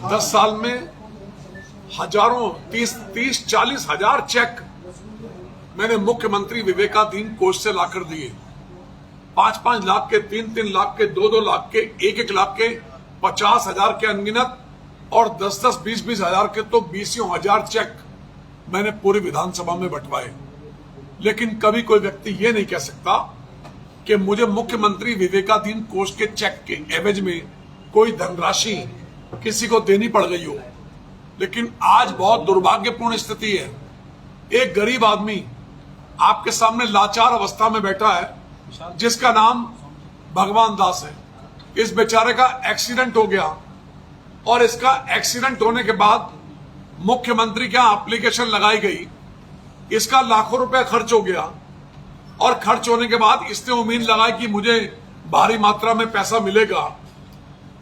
10 साल में हजारों 30-40 हजार चेक मैंने मुख्यमंत्री विवेकाधीन कोष से लाकर दिए। 5-5 लाख के, 3-3 लाख के, 2-2 लाख के, 1-1 लाख के, 50,000 के अनगिनत और 10-10, 20-20 हजार के तो 20 हजार चेक मैंने पूरी विधानसभा में बंटवाए। लेकिन कभी कोई व्यक्ति ये नहीं कह सकता कि मुझे मुख्यमंत्री विवेकाधीन कोष के चेक के एवज में कोई धनराशि किसी को देनी पड़ गई हो। लेकिन आज बहुत दुर्भाग्यपूर्ण स्थिति है। एक गरीब आदमी आपके सामने लाचार अवस्था में बैठा है जिसका नाम भगवान दास है। इस बेचारे का एक्सीडेंट हो गया और इसका एक्सीडेंट होने के बाद मुख्यमंत्री के यहां एप्लीकेशन लगाई गई। इसका लाखों रुपए खर्च हो गया और खर्च होने के बाद इसने उम्मीद लगाई कि मुझे भारी मात्रा में पैसा मिलेगा।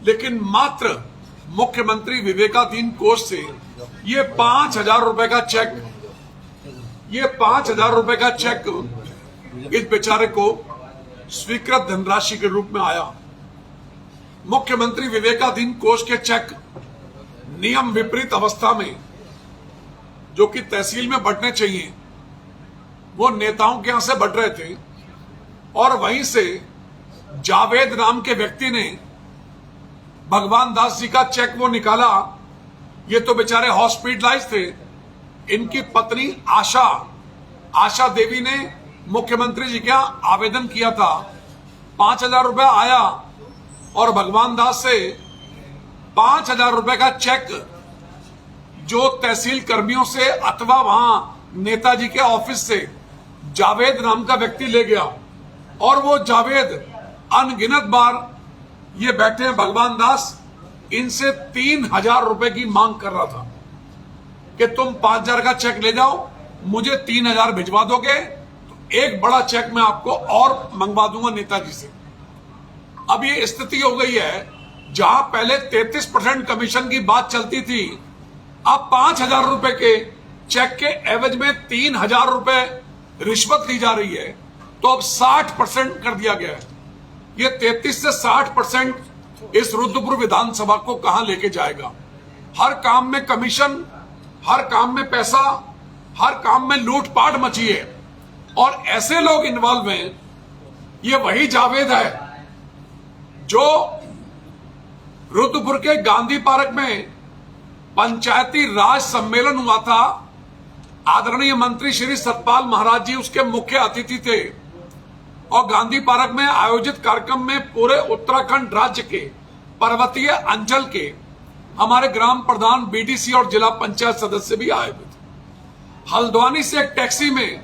लेकिन मात्र मुख्यमंत्री विवेकाधीन कोष से ये 5,000 रुपए का चेक, ये 5,000 रुपए का चेक इस बेचारे को स्वीकृत धनराशि के रूप में आया। मुख्यमंत्री विवेकाधीन कोष के चेक नियम विपरीत अवस्था में जो कि तहसील में बंटने चाहिए वो नेताओं के यहां से बंट रहे थे और वहीं से जावेद नाम के व्यक्ति ने भगवान दास जी का चेक वो निकाला। ये तो बेचारे हॉस्पिटलाइज थे। इनकी पत्नी आशा देवी ने मुख्यमंत्री जी के यहां आवेदन किया था। 5,000 रुपए आया और भगवान दास से 5,000 रुपए का चेक जो तहसील कर्मियों से अथवा वहां नेताजी के ऑफिस से जावेद नाम का व्यक्ति ले गया और वो जावेद अनगिनत बार ये बैठे हैं भगवान दास इनसे 3,000 रुपए की मांग कर रहा था कि तुम 5,000 का चेक ले जाओ, मुझे 3,000 भिजवा दोगे तो एक बड़ा चेक मैं आपको और मंगवा दूंगा नेताजी से। अब ये स्थिति हो गई है जहां पहले 33% कमीशन की बात चलती थी, अब 5,000 रुपए के चेक के एवज में 3,000 रुपए रिश्वत ली जा रही है। तो अब 60% कर दिया गया है। ये 33 से 60% इस रुद्रपुर विधानसभा को कहां लेके जाएगा? हर काम में कमीशन, हर काम में पैसा, हर काम में लूटपाट मची है और ऐसे लोग इन्वॉल्व हैं। ये वही जावेद है जो रुद्रपुर के गांधी पार्क में पंचायती राज सम्मेलन हुआ था। आदरणीय मंत्री श्री सतपाल महाराज जी उसके मुख्य अतिथि थे और गांधी पार्क में आयोजित कार्यक्रम में पूरे उत्तराखंड राज्य के पर्वतीय अंचल के हमारे ग्राम प्रधान, बीडीसी और जिला पंचायत सदस्य भी आए हुए थे। हल्द्वानी से एक टैक्सी में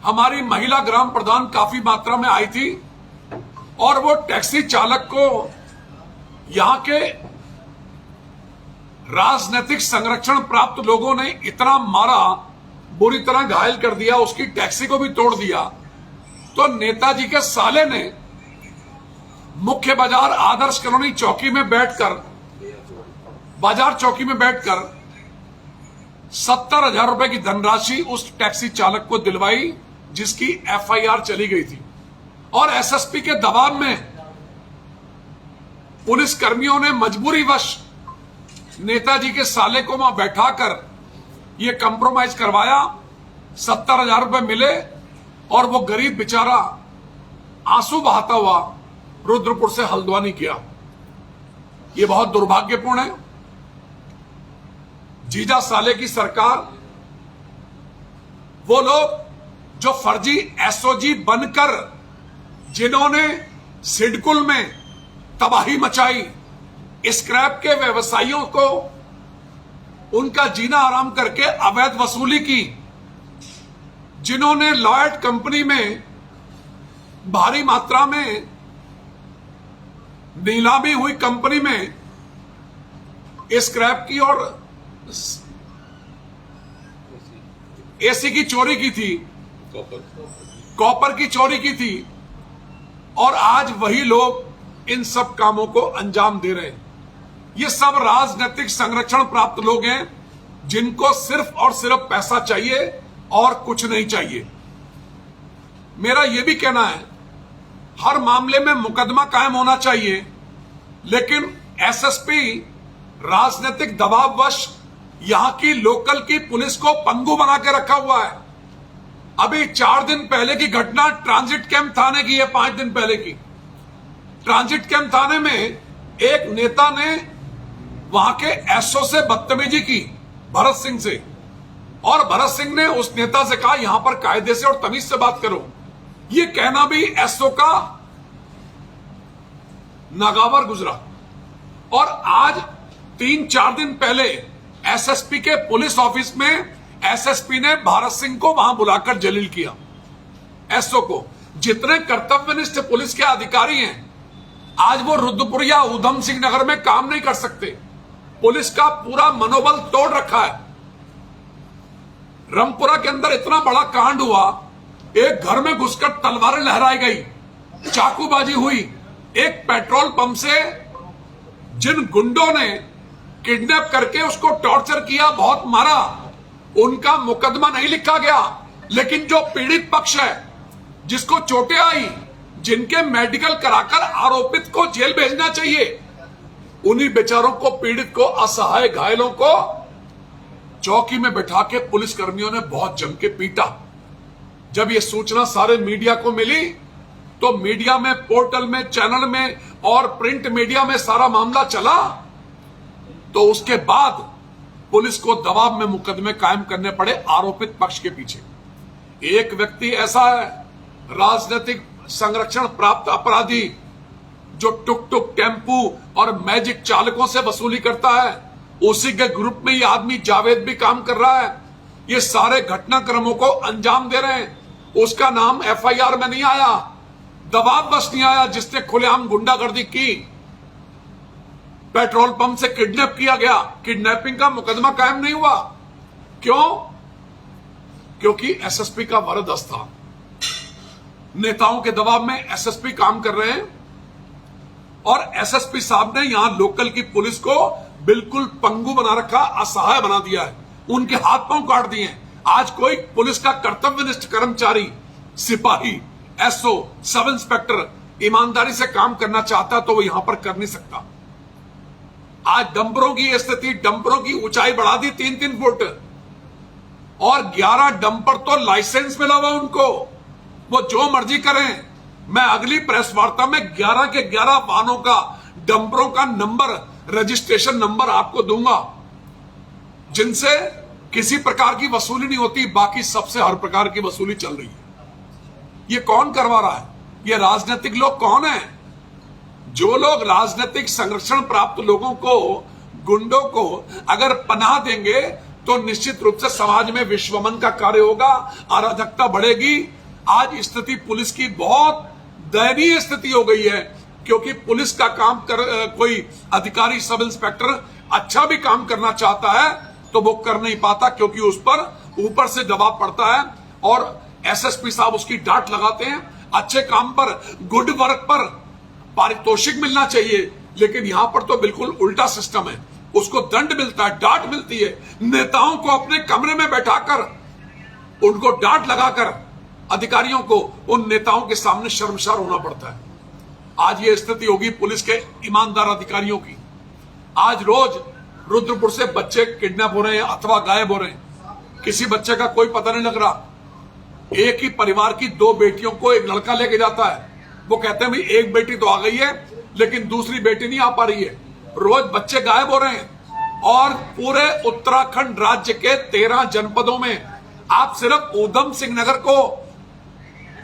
हमारी महिला ग्राम प्रधान काफी मात्रा में आई थी और वो टैक्सी चालक को यहां के राजनीतिक संरक्षण प्राप्त लोगों ने इतना मारा, बुरी तरह घायल कर दिया, उसकी टैक्सी को भी तोड़ दिया। तो नेताजी के साले ने मुख्य बाजार आदर्श कॉलोनी चौकी में बैठकर, बाजार चौकी में बैठकर 70,000 रुपए की धनराशि उस टैक्सी चालक को दिलवाई जिसकी एफआईआर चली गई थी। और एसएसपी के दबाव में पुलिस कर्मियों ने मजबूरीवश नेताजी के साले को वहां बैठाकर ये कंप्रोमाइज करवाया। 70,000 रुपए मिले और वो गरीब बेचारा आंसू बहाता हुआ रुद्रपुर से हल्द्वानी किया। ये बहुत दुर्भाग्यपूर्ण है। जीजा साले की सरकार, वो लोग जो फर्जी एसओजी बनकर जिन्होंने सिडकुल में तबाही मचाई, स्क्रैप के व्यवसायियों को उनका जीना आराम करके अवैध वसूली की, जिन्होंने लॉयड कंपनी में भारी मात्रा में नीलामी हुई कंपनी में स्क्रैप की और एसी की चोरी की थी, कॉपर की चोरी की थी, और आज वही लोग इन सब कामों को अंजाम दे रहे हैं। ये सब राजनीतिक संरक्षण प्राप्त लोग हैं जिनको सिर्फ और सिर्फ पैसा चाहिए और कुछ नहीं चाहिए। मेरा यह भी कहना है हर मामले में मुकदमा कायम होना चाहिए, लेकिन एसएसपी राजनीतिक दबाववश यहां की लोकल की पुलिस को पंगु बना के रखा हुआ है। अभी 4 दिन पहले की घटना ट्रांजिट कैंप थाने की है। 5 दिन पहले की ट्रांजिट कैंप थाने में एक नेता ने वहां के एसओ से बदतमीजी की, भरत सिंह से, और भरत सिंह ने उस नेता से कहा यहां पर कायदे से और तमीज से बात करो। ये कहना भी एसओ का नागावर गुजरा। और आज 3-4 दिन पहले एसएसपी के पुलिस ऑफिस में एसएसपी ने भारत सिंह को वहां बुलाकर जलील किया। एसओ को, जितने कर्तव्यनिष्ठ पुलिस के अधिकारी हैं, आज वो रुद्रपुर या ऊधम सिंह नगर में काम नहीं कर सकते। पुलिस का पूरा मनोबल तोड़ रखा है। रामपुरा के अंदर इतना बड़ा कांड हुआ, एक घर में घुसकर तलवारें लहराई गई, चाकूबाजी हुई। एक पेट्रोल पंप से जिन गुंडों ने किडनैप करके उसको टॉर्चर किया, बहुत मारा, उनका मुकदमा नहीं लिखा गया। लेकिन जो पीड़ित पक्ष है, जिसको चोटें आई, जिनके मेडिकल कराकर आरोपित को जेल भेजना चाहिए, उन्हीं बेचारों को, पीड़ित को, असहाय घायलों को चौकी में बैठा के पुलिस कर्मियों ने बहुत जम के पीटा। जब ये सूचना सारे मीडिया को मिली तो मीडिया में, पोर्टल में, चैनल में और प्रिंट मीडिया में सारा मामला चला। तो उसके बाद पुलिस को दबाव में मुकदमे कायम करने पड़े आरोपित पक्ष के पीछे। एक व्यक्ति ऐसा है, राजनीतिक संरक्षण प्राप्त अपराधी, जो टुक टुक, टेम्पू और मैजिक चालकों से वसूली करता है। उसी के ग्रुप में ये आदमी जावेद भी काम कर रहा है। ये सारे घटनाक्रमों को अंजाम दे रहे हैं। उसका नाम एफआईआर में नहीं आया, दबाव बस नहीं आया, जिसने खुलेआम गुंडागर्दी की, पेट्रोल पंप से किडनैप किया गया, किडनैपिंग का मुकदमा कायम नहीं हुआ। क्यों? क्योंकि एसएसपी का वरदस्त था। नेताओं के दबाव में एसएसपी काम कर रहे हैं और एसएसपी साहब ने यहां लोकल की पुलिस को बिल्कुल पंगु बना रखा, असहाय बना दिया है, उनके हाथ पांव काट दिए हैं। आज कोई पुलिस का कर्तव्यनिष्ठ कर्मचारी, सिपाही, एसओ, सब इंस्पेक्टर ईमानदारी से काम करना चाहता तो वो यहां पर कर नहीं सकता। आज डंपरों की स्थिति, डंपरों की ऊंचाई बढ़ा दी 3-3 फुट, और 11 डंपर तो लाइसेंस मिला हुआ उनको, वो जो मर्जी करें। मैं अगली प्रेस वार्ता में 11 के 11 वाहनों का, डंपरों का नंबर, रजिस्ट्रेशन नंबर आपको दूंगा, जिनसे किसी प्रकार की वसूली नहीं होती। बाकी सबसे हर प्रकार की वसूली चल रही है। ये कौन करवा रहा है? ये राजनीतिक लोग कौन है? जो लोग राजनीतिक संरक्षण प्राप्त लोगों को, गुंडों को अगर पनाह देंगे तो निश्चित रूप से समाज में विश्वमन का कार्य होगा, अराजकता बढ़ेगी। आज स्थिति पुलिस की बहुत दयनीय स्थिति हो गई है, क्योंकि पुलिस का काम कोई अधिकारी, सब इंस्पेक्टर अच्छा भी काम करना चाहता है तो वो कर नहीं पाता, क्योंकि उस पर ऊपर से दबाव पड़ता है और एसएसपी साहब उसकी डांट लगाते हैं। अच्छे काम पर, गुड वर्क पर पारितोषिक मिलना चाहिए, लेकिन यहां पर तो बिल्कुल उल्टा सिस्टम है। उसको दंड मिलता है, डांट मिलती है। नेताओं को अपने कमरे में बैठाकर उनको डांट लगाकर अधिकारियों को उन नेताओं के सामने शर्मसार होना पड़ता है। आज ये स्थिति होगी पुलिस के ईमानदार अधिकारियों की। आज रोज रुद्रपुर से बच्चे किडनैप हो रहे हैं अथवा गायब हो रहे हैं, किसी बच्चे का कोई पता नहीं लग रहा। एक ही परिवार की 2 बेटियों को एक लड़का लेके जाता है, वो कहते हैं भाई एक बेटी तो आ गई है लेकिन दूसरी बेटी नहीं आ पा रही है। रोज बच्चे गायब हो रहे हैं और पूरे उत्तराखंड राज्य के 13 जनपदों में, आप सिर्फ ऊधम सिंह नगर को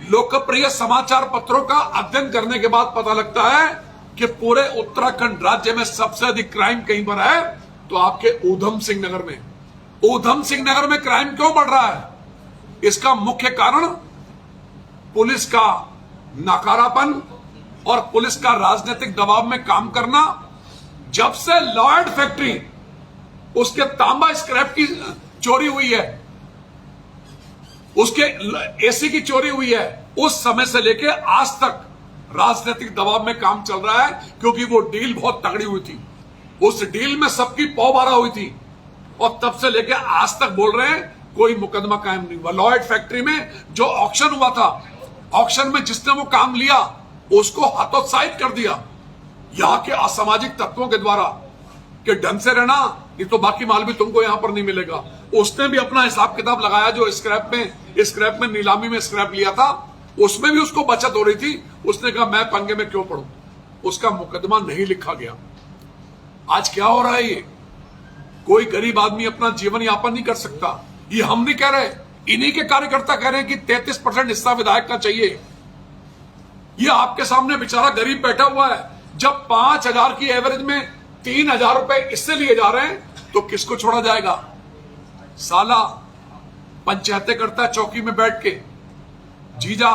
लोकप्रिय समाचार पत्रों का अध्ययन करने के बाद पता लगता है कि पूरे उत्तराखंड राज्य में सबसे अधिक क्राइम कहीं पर है तो आपके ऊधम सिंह नगर में। ऊधम सिंह नगर में क्राइम क्यों बढ़ रहा है? इसका मुख्य कारण पुलिस का नाकारापन और पुलिस का राजनीतिक दबाव में काम करना। जब से लॉयड फैक्ट्री, उसके तांबा स्क्रैप की चोरी हुई है, उसके एसी की चोरी हुई है, उस समय से लेके आज तक राजनीतिक दबाव में काम चल रहा है, क्योंकि वो डील बहुत तगड़ी हुई थी। उस डील में सबकी पौबारा हुई थी और तब से लेके आज तक बोल रहे हैं कोई मुकदमा कायम नहीं हुआ। लॉयड फैक्ट्री में जो ऑक्शन हुआ था, ऑक्शन में जिसने वो काम लिया उसको हतोत्साहित कर दिया यहाँ के असामाजिक तत्वों के द्वारा। कि ढंग से रहना, ये तो बाकी माल भी तुमको यहां पर नहीं मिलेगा। उसने भी अपना हिसाब किताब लगाया, जो स्क्रैप में नीलामी में स्क्रैप लिया था, उसमें भी उसको बचत हो रही थी। उसने कहा मैं पंगे में क्यों पड़ूं, उसका मुकदमा नहीं लिखा गया। आज क्या हो रहा है, ये कोई गरीब आदमी अपना जीवन यापन नहीं कर सकता। ये हम नहीं कह रहे, इन्हीं के कार्यकर्ता कह रहे हैं कि 33% हिस्सा विधायक का चाहिए। ये आपके सामने बेचारा गरीब बैठा हुआ है। जब 5,000 की एवरेज में 3,000 रुपए इससे लिए जा रहे हैं तो किसको छोड़ा जाएगा। साला पंचायतें करता है चौकी में बैठ के, जीजा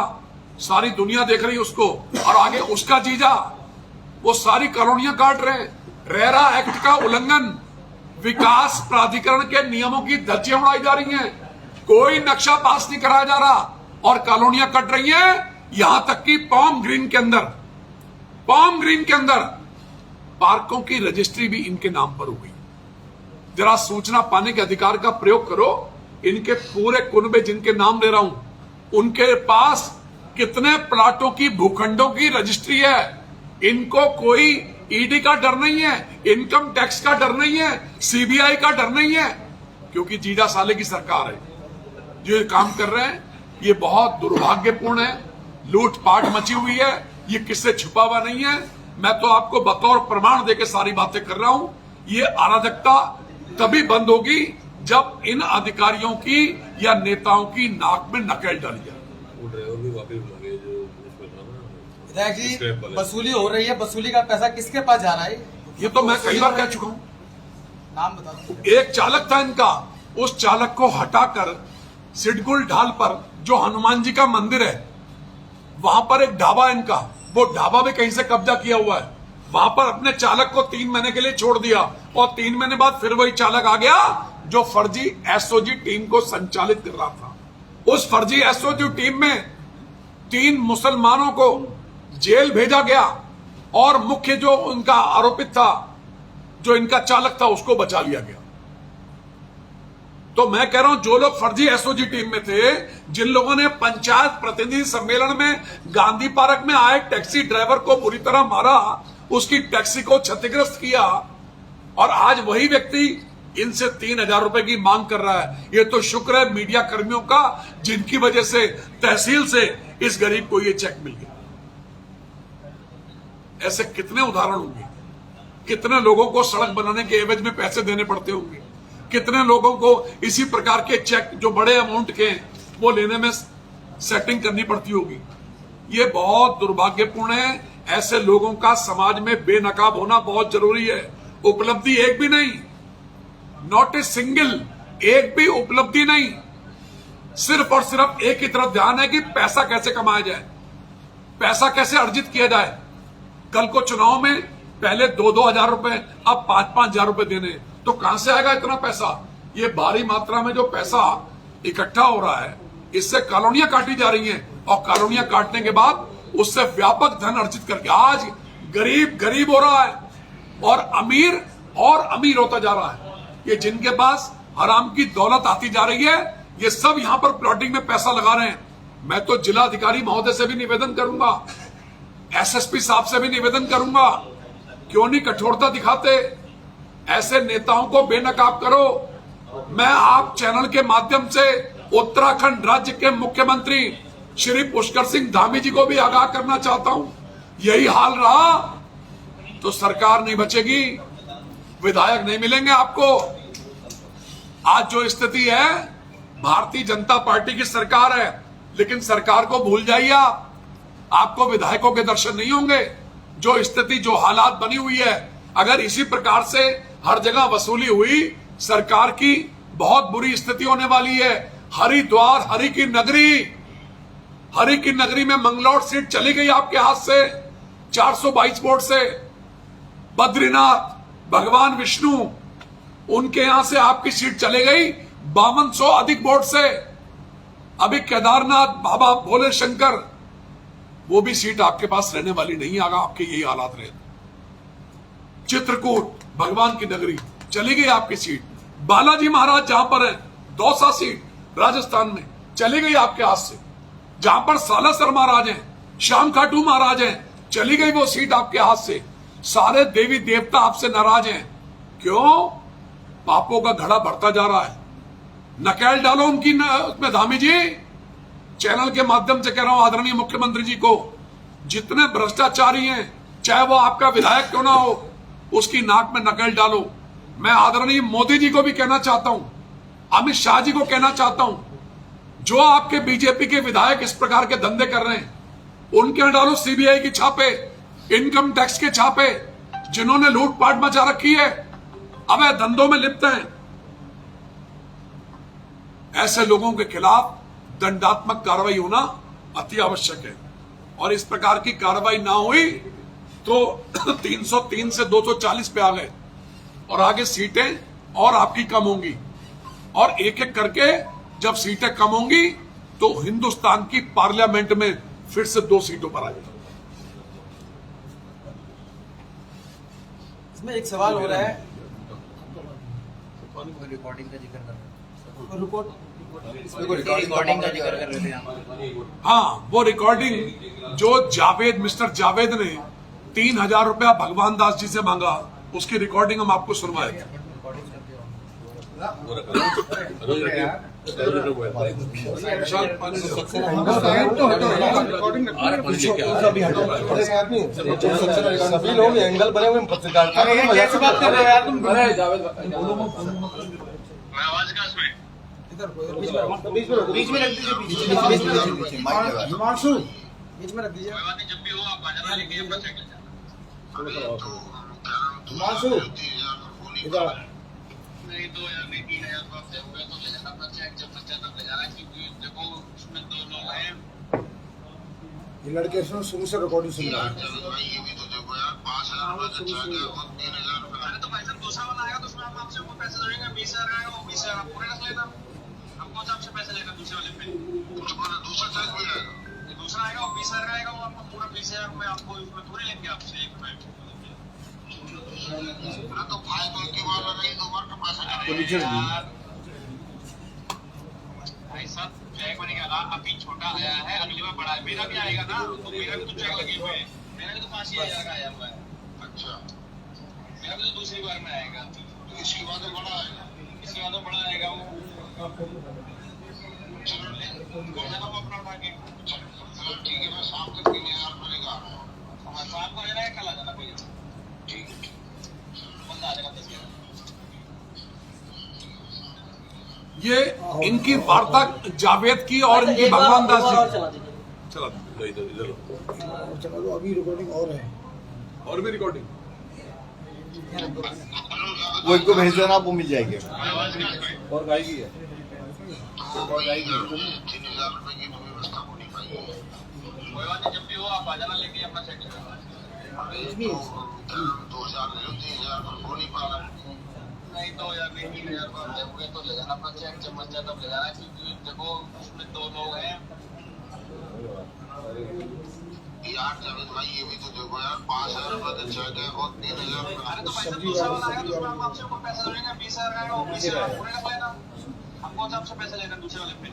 सारी दुनिया देख रही है उसको, और आगे उसका जीजा वो सारी कॉलोनियां काट रहे हैं। रेरा एक्ट का उल्लंघन, विकास प्राधिकरण के नियमों की धज्जियां उड़ाई जा रही हैं, कोई नक्शा पास नहीं कराया जा रहा और कॉलोनियां कट रही हैं। यहां तक कि पॉम ग्रीन के अंदर पार्कों की रजिस्ट्री भी इनके नाम पर हो गई। जरा सूचना पाने के अधिकार का प्रयोग करो। इनके पूरे कुनबे जिनके नाम ले रहा हूं, उनके पास कितने प्लाटों की, भूखंडों की रजिस्ट्री है। इनको कोई ईडी का डर नहीं है, इनकम टैक्स का डर नहीं है, सीबीआई का डर नहीं है, क्योंकि जीजा साले की सरकार है जो ये काम कर रहे हैं। ये बहुत दुर्भाग्यपूर्ण है, लूटपाट मची हुई है, ये किससे छुपा हुआ नहीं है। मैं तो आपको बतौर प्रमाण देके सारी बातें कर रहा हूं। ये अराजकता तभी बंद होगी जब इन अधिकारियों की या नेताओं की नाक में नकेल डाली जाए। विधायक जी, वसूली हो रही है, वसूली का पैसा किसके पास जा रहा है? ये तो मैं कई बार कह चुका हूं। नाम बता दो। एक चालक था इनका, उस चालक को हटाकर सिडकुल ढाल पर जो हनुमान जी का मंदिर है, वहां पर एक ढाबा इनका, वो ढाबा भी कहीं से कब्जा किया हुआ है। वहां पर अपने चालक को 3 महीने के लिए छोड़ दिया और 3 महीने बाद फिर वही चालक आ गया जो फर्जी एसओजी टीम को संचालित कर रहा था। उस फर्जी एसओजी टीम में 3 मुसलमानों को जेल भेजा गया और मुख्य जो उनका आरोपित था, जो इनका चालक था, उसको बचा लिया गया। तो मैं कह रहा हूं, जो लोग फर्जी एसओजी टीम में थे, जिन लोगों ने पंचायत प्रतिनिधि सम्मेलन में गांधी पार्क में आए टैक्सी ड्राइवर को बुरी तरह मारा, उसकी टैक्सी को क्षतिग्रस्त किया, और आज वही व्यक्ति इनसे 3,000 रुपए की मांग कर रहा है। ये तो शुक्र है मीडिया कर्मियों का, जिनकी वजह से तहसील से इस गरीब को ये चेक मिल गया। ऐसे कितने उदाहरण होंगे, कितने लोगों को सड़क बनाने के एवज में पैसे देने पड़ते होंगे, कितने लोगों को इसी प्रकार के चेक जो बड़े अमाउंट के वो लेने में सेटिंग करनी पड़ती होगी। ये बहुत दुर्भाग्यपूर्ण है। ऐसे लोगों का समाज में बेनकाब होना बहुत जरूरी है। उपलब्धि एक भी नहीं, नॉट ए सिंगल, एक भी उपलब्धि नहीं। सिर्फ और सिर्फ एक ही तरफ ध्यान है कि पैसा कैसे कमाया जाए, पैसा कैसे अर्जित किया जाए। कल को चुनाव में पहले 2-2 हजार रुपए, अब 5-5 हजार रुपए देने, तो कहां से आएगा इतना पैसा। ये भारी मात्रा में जो पैसा इकट्ठा हो रहा है, इससे कॉलोनियां काटी जा रही हैं, और कॉलोनियां काटने के बाद उससे व्यापक धन अर्जित करके आज गरीब गरीब हो रहा है और अमीर होता जा रहा है। ये जिनके पास हराम की दौलत आती जा रही है, ये सब यहां पर प्लॉटिंग में पैसा लगा रहे हैं। मैं तो जिला अधिकारी महोदय से भी निवेदन करूंगा, एसएसपी साहब से भी निवेदन करूंगा, क्यों नहीं कठोरता दिखाते, ऐसे नेताओं को बेनकाब करो। मैं आप चैनल के माध्यम से उत्तराखंड राज्य के मुख्यमंत्री श्री पुष्कर सिंह धामी जी को भी आगाह करना चाहता हूं, यही हाल रहा तो सरकार नहीं बचेगी, विधायक नहीं मिलेंगे आपको। आज जो स्थिति है, भारतीय जनता पार्टी की सरकार है, लेकिन सरकार को भूल जाइए आपको विधायकों के दर्शन नहीं होंगे। जो स्थिति, जो हालात बनी हुई है, अगर इसी प्रकार से हर जगह वसूली हुई, सरकार की बहुत बुरी स्थिति होने वाली है। हरिद्वार, हरि की नगरी में मंगलौर सीट चली गई आपके हाथ से 422 वोट से। बद्रीनाथ, भगवान विष्णु, उनके यहां से आपकी सीट चली गई 5200 अधिक वोट से। अभी केदारनाथ, बाबा भोले शंकर, वो भी सीट आपके पास रहने वाली नहीं, आगा आपके यही हालात रहे। चित्रकूट, भगवान की नगरी, चली गई आपकी सीट। बालाजी महाराज जहां पर है, दौसा सीट राजस्थान में, चली गई आपके हाथ से। जहां पर सालासर महाराज हैं, श्याम खाटू महाराज हैं, चली गई वो सीट आपके हाथ से। सारे देवी देवता आपसे नाराज हैं। क्यों? पापों का घड़ा बढ़ता जा रहा है। नकेल डालो उनकी उसमें। धामी जी, चैनल के माध्यम से कह रहा हूं आदरणीय मुख्यमंत्री जी को, जितने भ्रष्टाचारी हैं, चाहे वो आपका विधायक क्यों ना हो, उसकी नाक में नकेल डालो। मैं आदरणीय मोदी जी को भी कहना चाहता हूं, अमित शाह जी को कहना चाहता हूं, जो आपके बीजेपी के विधायक इस प्रकार के धंधे कर रहे हैं, उनके यहां डालो सीबीआई की छापे, इनकम टैक्स के छापे, जिन्होंने लूटपाट मचा रखी है, अवैध धंधों में लिप्त हैं। ऐसे लोगों के खिलाफ दंडात्मक कार्रवाई होना अति आवश्यक है। और इस प्रकार की कार्रवाई ना हुई तो 303 से 240 पे आ गए और आगे सीटें और आपकी कम होंगी। और एक एक करके जब सीटें कम होंगी तो हिंदुस्तान की पार्लियामेंट में फिर से 2 सीटों पर आ जाएगी। इसमें एक सवाल हो रहा है, रिकॉर्डिंग का जिक्र कर रहे रिकॉर्डिंग का जिक्र कर रहे थे यहाँ। हाँ, वो रिकॉर्डिंग जो मिस्टर जावेद ने 3000 रुपया भगवान दास जी से मांगा, उसकी रिकॉर्डिंग हम आपको सुनवाए थे। सभी लोग एंगल बने हुए पत्रकारिता कैसे बात कर रहे हो यार तुम? बीच में रख दीजिए, हिमांशु बीच में रख दीजिए। जब भी हो आप आ जाना, लेके अपना चेक ले जाना। हिमांशु इधर नहीं तो यार, नहीं 3000 रुपये आपसे हो गए तो ले जाना अपना चेक, जब बच्चा तब ले जाना, क्योंकि देखो उसमें 2 लोग हैं। ये लड़के शुरू से रिकॉर्डिंग सुन रहा है। चलो भाई, ये भी तो देखो यार, 5000 रुपये का चेक है और 3000 रुपये। अरे तो भाई साहब दूसरा वाला आएगा तो उसमें आप आपसे वो पैसे जोड़ेंगे, 20000 आएगा, वो 20000 आप पूरे रख लेना। हम कौन सा आपसे पैसे लेगा दूसरे वाले पे? दूसरा चेक भी आएगा, दूसरा आएगा वो 20000 का आएगा, वो आपको पूरा 20000 रुपये आपको उसमें थोड़ी लेंगे आपसे 1 रुपये। तो भाई तो एक बार नहीं, 2 बार का पैसा भाई साहब चेक बनेगा ना, अभी छोटा आया है, अगली बार बड़ा है। मेरा भी आएगा ना, तो मेरा भी तो चेक लगे हुए हैं। मेरा भी तो 5000 का आया हुआ है। अच्छा, मेरा भी तो दूसरी बार में आएगा, तो इसके बाद तो बड़ा आएगा, इसके बाद तो बड़ा आएगा वो। चलो ले कौन सा काम अपना उठा के, चलो ठीक है, मैं शाम को 3000 रुपये लेकर आ रहा हूँ। हाँ, शाम को आ जाना है, कल आ जाना भैया। ठीक है, बंदा आ जाएगा 10 ये इनकी वार्ता जावेद की और इनकी भगवान दास जी। चला इधर चलो अभी रिकॉर्डिंग और है, और भी रिकॉर्डिंग। वो इनको भेज देना, वो मिल जाएगी। और गाय की है। 3000 रुपये की तो व्यवस्था हो नहीं पाई है। कोई बात नहीं, जब भी हो आप आ जाना, लेके अपना चेक ले जाना। 2000 ले लो, 3000 हो नहीं पा रहा। नहीं तो यार, नहीं 3000 रुपये हो गए तो ले जाना अपना चेक, जब बच जाए तब ले जाना, क्योंकि देखो उसमें 2 लोग हैं यार। जावेद भाई, ये भी तो देखो यार, 5000 रुपये का चेक है और 3000 रुपये। अरे तो भाई साहब दूसरा वाला आएगा तो उसमें हम आपसे ऊपर पैसे जोड़ेंगे, 20000 आएगा, वो 20000 पूरे रख लेना। हम कौन सा आपसे पैसे लेना दूसरे वाले पे?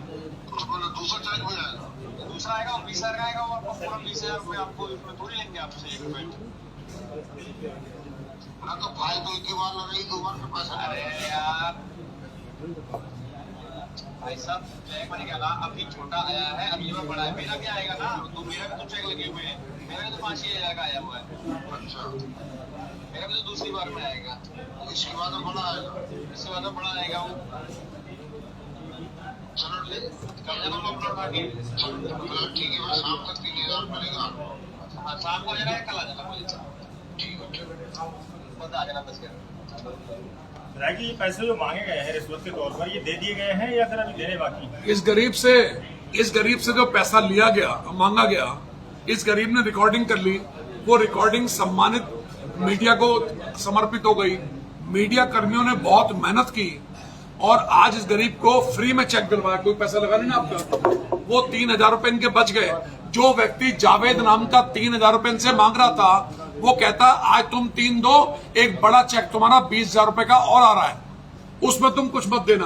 दूसरा चेक भी आएगा, दूसरा आएगा वो 20000 का आएगा, वो आपको पूरा 20000 रुपये आपको इसमें थोड़ी लेंगे आपसे 1 रुपये। ना तो भाई तो एक बार नहीं, 2 बार का पैसा। अरे यार भाई साहब चेक बनेगा ना, अभी छोटा आया है, अगली बार बड़ा है। मेरा भी आएगा ना, तो मेरा भी तो चेक लगे हुए हैं। मेरा भी तो 5000 का आया हुआ है। अच्छा, मेरा भी तो दूसरी बार में आएगा, इसके बाद तो बड़ा आएगा, इसके बाद तो बड़ा आएगा वो। चलो ले कल जाना हम अपना उठा के। ठीक है, मैं शाम तक 3000 रुपये लेगा। हाँ, शाम को आ जाना है, कल आ जाना मुझे। ठीक है, बंदा आ जाना 10 बजे। ये पैसे जो मांगे गए हैं रिश्वत के तौर पर, ये दे दिए गए हैं या फिर अभी देने बाकी? इस गरीब से जो पैसा लिया गया, मांगा गया, इस गरीब ने रिकॉर्डिंग कर ली। वो रिकॉर्डिंग सम्मानित मीडिया को समर्पित हो गई। मीडिया कर्मियों ने बहुत मेहनत की और आज इस गरीब को फ्री में चेक दिलवाया। कोई पैसा लगा नहीं ना आपका, वो 3000 रुपए इनके बच गए। जो व्यक्ति जावेद नाम का 3000 रुपए इनसे मांग रहा था, वो कहता आज तुम 3 दो, एक बड़ा चेक तुम्हारा 20000 रुपए का और आ रहा है, उसमें तुम कुछ मत देना।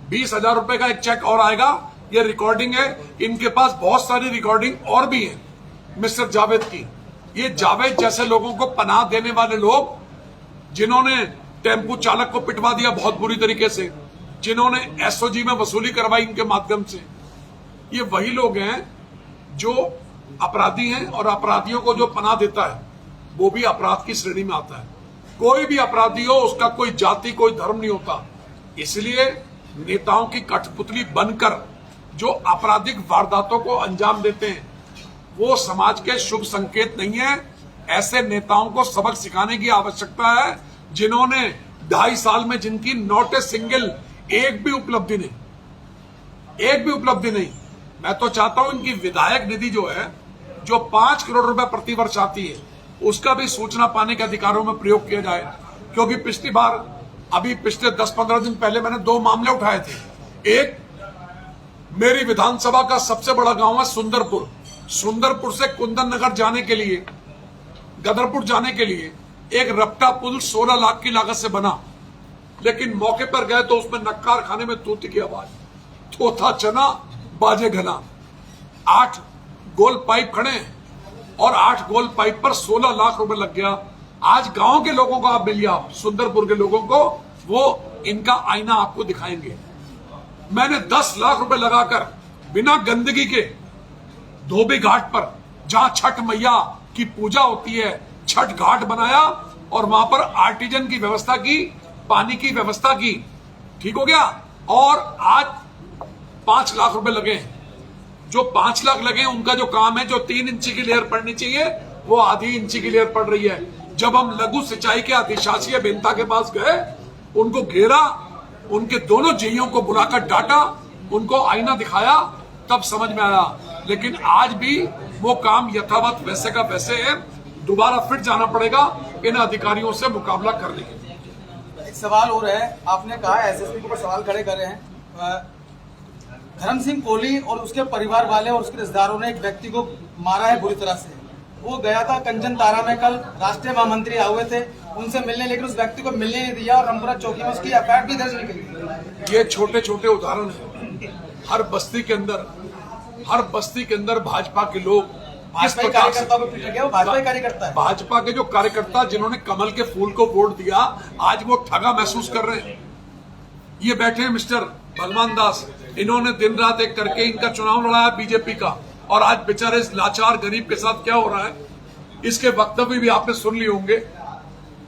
20000 रुपए का एक चेक और आएगा। ये रिकॉर्डिंग है, इनके पास बहुत सारी रिकॉर्डिंग और भी है मिस्टर जावेद की। ये जावेद जैसे लोगों को पनाह देने वाले लोग, जिन्होंने टेम्पू चालक को पिटवा दिया बहुत बुरी तरीके से, जिन्होंने एसओजी में वसूली करवाई इनके माध्यम से। ये वही लोग हैं जो अपराधी हैं, और अपराधियों को जो पनाह देता है वो भी अपराध की श्रेणी में आता है। कोई भी अपराधी हो, उसका कोई जाति कोई धर्म नहीं होता। इसलिए नेताओं की कठपुतली बनकर जो आपराधिक वारदातों को अंजाम देते हैं वो समाज के शुभ संकेत नहीं है। ऐसे नेताओं को सबक सिखाने की आवश्यकता है, जिन्होंने 2.5 साल में जिनकी नॉट ए सिंगल एक भी उपलब्धि नहीं। मैं तो चाहता हूं इनकी विधायक निधि जो है, जो 5 करोड़ रुपए प्रति वर्ष आती है, उसका भी सूचना पाने के अधिकारों में प्रयोग किया जाए। क्योंकि पिछली बार, अभी पिछले 10-15 दिन पहले मैंने 2 मामले उठाए थे। एक, मेरी विधानसभा का सबसे बड़ा गांव है सुंदरपुर। सुंदरपुर से कुंदन नगर जाने के लिए, गदरपुर जाने के लिए एक रपटा पुल 16 लाख की लागत से बना, लेकिन मौके पर गए तो उसमें नक्कार खाने में तूती की आवाज, थोथा चना बाजे घना। 8 गोल पाइप खड़े और 8 गोल पाइप पर 16 लाख रुपए लग गया। आज गांव के लोगों को आप मिलिए, आप सुंदरपुर के लोगों को, वो इनका आईना आपको दिखाएंगे। मैंने 10 लाख रुपए लगाकर बिना गंदगी के धोबी घाट पर, जहां छठ मैया की पूजा होती है, छठ घाट बनाया और वहां पर आर्टिजन की व्यवस्था की, पानी की व्यवस्था की। ठीक हो गया। और आज 5 लाख रुपए लगे। जो 5 लाख लगे उनका जो काम है, जो 3 इंची की लेयर पड़नी चाहिए वो आधी इंची की लेयर पड़ रही है। जब हम लघु सिंचाई के अधिशासी अभियंता के पास गए, उनको घेरा, उनके दोनों जेईओ को बुलाकर डांटा, उनको आईना दिखाया, तब समझ में आया। लेकिन आज भी वो काम यथावत वैसे का वैसे है। दोबारा फिर जाना पड़ेगा इन अधिकारियों से मुकाबला करने के लिए। एक सवाल और है, आपने कहा एसएसपी के ऊपर सवाल खड़े कर रहे हैं। धर्म सिंह कोहली और उसके परिवार वाले और उसके रिश्तेदारों ने एक व्यक्ति को मारा है बुरी तरह से। वो गया था कंचन तारा में, कल राष्ट्रीय महामंत्री आए हुए थे उनसे मिलने, लेकिन उस व्यक्ति को मिलने नहीं दिया और रामपुरा चौकी में उसकी एफआईआर भी दर्ज निकली। ये छोटे छोटे उदाहरण है। हर बस्ती के अंदर भाजपा के लोग किस प्रकार से, भाजपा के जो कार्यकर्ता जिन्होंने कमल के फूल को वोट दिया, आज वो ठगा महसूस कर रहे हैं। ये बैठे हैं मिस्टर भगवान दास, इन्होंने दिन रात एक करके इनका चुनाव लड़ाया बीजेपी का, और आज बेचारे इस लाचार गरीब के साथ क्या हो रहा है, इसके वक्तव्य भी आपने सुन लिए होंगे।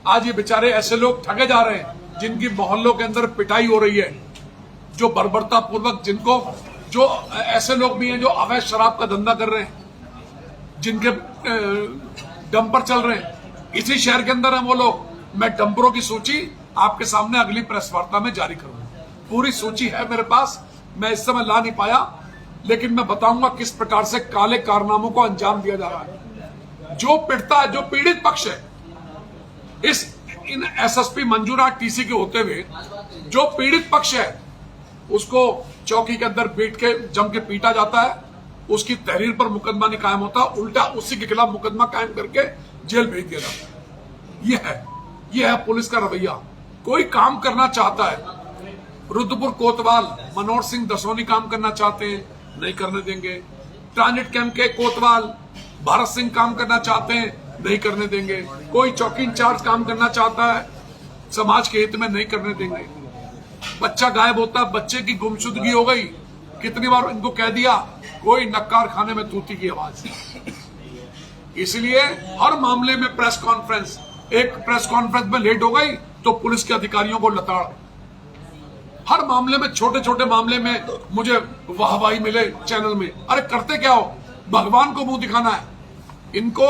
आज ये बेचारे ऐसे लोग ठगे जा रहे हैं जिनकी मोहल्लों के अंदर पिटाई हो रही है, जो बर्बरता पूर्वक, जिनको, जो ऐसे लोग भी हैं जो अवैध शराब का धंधा कर रहे हैं, जिनके डंपर चल रहे हैं। इसी शहर के अंदर है वो लोग। मैं डंपरों की सूची आपके सामने अगली प्रेस वार्ता में जारी करूंगा। पूरी सूची है मेरे पास, मैं इस समय ला नहीं पाया, लेकिन मैं बताऊंगा किस प्रकार से काले कारनामों को अंजाम दिया जा रहा है। जो पीड़ता है, जो पीड़ित पक्ष है, इन एसएसपी मंजूरा टीसी के होते हुए जो पीड़ित पक्ष है, उसको चौकी के अंदर बैठ के जम के पीटा जाता है, उसकी तहरीर पर मुकदमा नहीं कायम होता, उल्टा उसी के खिलाफ मुकदमा कायम करके जेल भेज दिया जाता है। यह है पुलिस का रवैया। कोई काम करना चाहता है, रुद्रपुर कोतवाल मनोहर सिंह दसोनी काम करना चाहते हैं, नहीं करने देंगे। ट्रांजिट कैंप के कोतवाल भारत सिंह काम करना चाहते हैं, नहीं करने देंगे। कोई चौकी इंचार्ज काम करना चाहता है समाज के हित में, नहीं करने देंगे। बच्चा गायब होता है, बच्चे की गुमशुदगी हो गई, कितनी बार इनको कह दिया, कोई नक्कार खाने में तूती की आवाज। इसलिए हर मामले में प्रेस कॉन्फ्रेंस, एक प्रेस कॉन्फ्रेंस में लेट हो गई तो पुलिस के अधिकारियों को लताड़। हर मामले में, छोटे छोटे मामले में मुझे वाहवाही मिले चैनल में। अरे करते क्या हो, भगवान को मुंह दिखाना है। इनको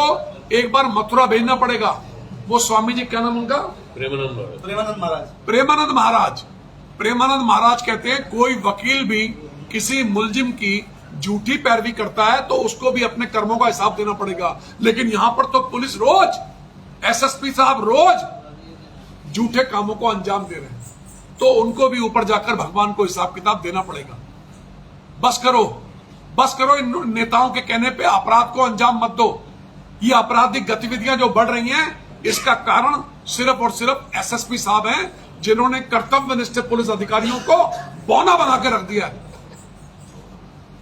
एक बार मथुरा भेजना पड़ेगा। वो स्वामी जी, क्या नाम उनका, प्रेमानंद महाराज कहते हैं, कोई वकील भी किसी मुलजिम की झूठी पैरवी करता है तो उसको भी अपने कर्मों का हिसाब देना पड़ेगा। लेकिन यहां पर तो पुलिस रोज, एसएसपी साहब रोज झूठे कामों को अंजाम दे रहे हैं, तो उनको भी ऊपर जाकर भगवान को हिसाब किताब देना पड़ेगा। बस करो इन नेताओं के कहने पे अपराध को अंजाम मत दो। ये आपराधिक गतिविधियां जो बढ़ रही हैं, इसका कारण सिर्फ और सिर्फ एसएसपी साहब हैं, जिन्होंने कर्तव्यनिष्ठ पुलिस अधिकारियों को बौना बना के रख दिया है,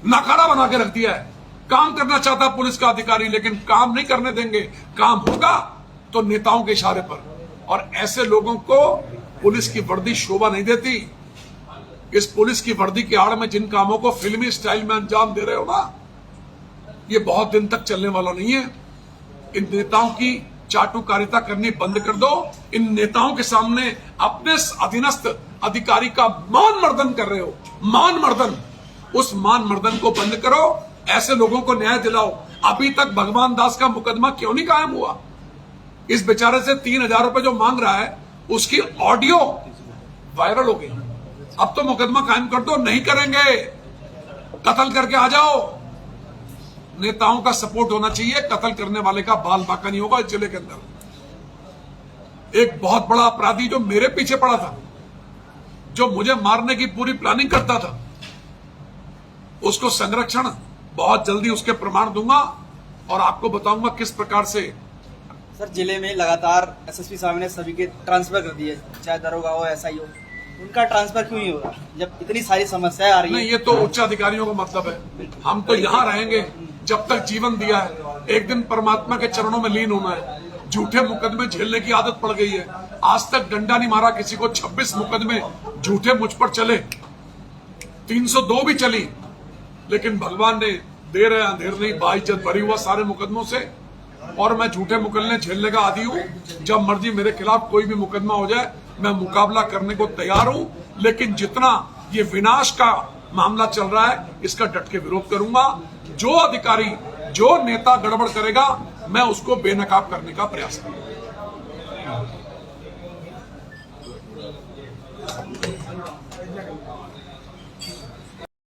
नकारा बना के रख दिया है। काम करना चाहता है पुलिस का अधिकारी, लेकिन काम नहीं करने देंगे। काम होगा तो नेताओं के इशारे पर, और ऐसे लोगों को पुलिस की वर्दी शोभा नहीं देती। इस पुलिस की वर्दी की आड़ में जिन कामों को फिल्मी स्टाइल में अंजाम दे रहे हो ना, ये बहुत दिन तक चलने वाला नहीं है। इन नेताओं की चाटुकारिता करनी बंद कर दो। इन नेताओं के सामने अपने अधीनस्थ अधिकारी का मान मर्दन कर रहे हो, मान मर्दन। उस मान मर्दन को बंद करो, ऐसे लोगों को न्याय दिलाओ। अभी तक भगवान दास का मुकदमा क्यों नहीं कायम हुआ? इस बेचारे से 3,000 रुपए जो मांग रहा है, उसकी ऑडियो वायरल हो गई। अब तो मुकदमा कायम कर दो। नहीं करेंगे, कत्ल करके आ जाओ। नेताओं का सपोर्ट होना चाहिए, कत्ल करने वाले का बाल बाका नहीं होगा। इस जिले के अंदर एक बहुत बड़ा अपराधी जो मेरे पीछे पड़ा था, जो मुझे मारने की पूरी प्लानिंग करता था, उसको संरक्षण बहुत जल्दी उसके प्रमाण दूंगा और आपको बताऊंगा किस प्रकार से। सर, जिले में लगातार एसएसपी साहब ने सभी के ट्रांसफर कर दिए, चाहे दरोगा हो एसआई हो, उनका ट्रांसफर क्यों नहीं हो रहा जब इतनी सारी समस्याएं आ रही नहीं, है? ये तो उच्च अधिकारियों का मतलब है। हम तो यहां रहेंगे जब तक जीवन दिया है। एक दिन परमात्मा के चरणों में लीन होना है। झूठे मुकदमे झेलने की आदत पड़ गई है। आज तक डंडा नहीं मारा किसी को। 26 मुकदमे झूठे मुझ पर चले, 302 भी चली, लेकिन भगवान ने देर है अंधेर नहीं बाइज्जत भरी हुआ सारे मुकदमों से। और मैं झूठे मुकदमे झेलने का आदी हूं। जब मर्जी मेरे खिलाफ कोई भी मुकदमा हो जाए, मैं मुकाबला करने को तैयार हूं। लेकिन जितना ये विनाश का मामला चल रहा है, इसका डट के विरोध करूंगा। जो अधिकारी, जो नेता गड़बड़ करेगा, मैं उसको बेनकाब करने का प्रयास करूंगा।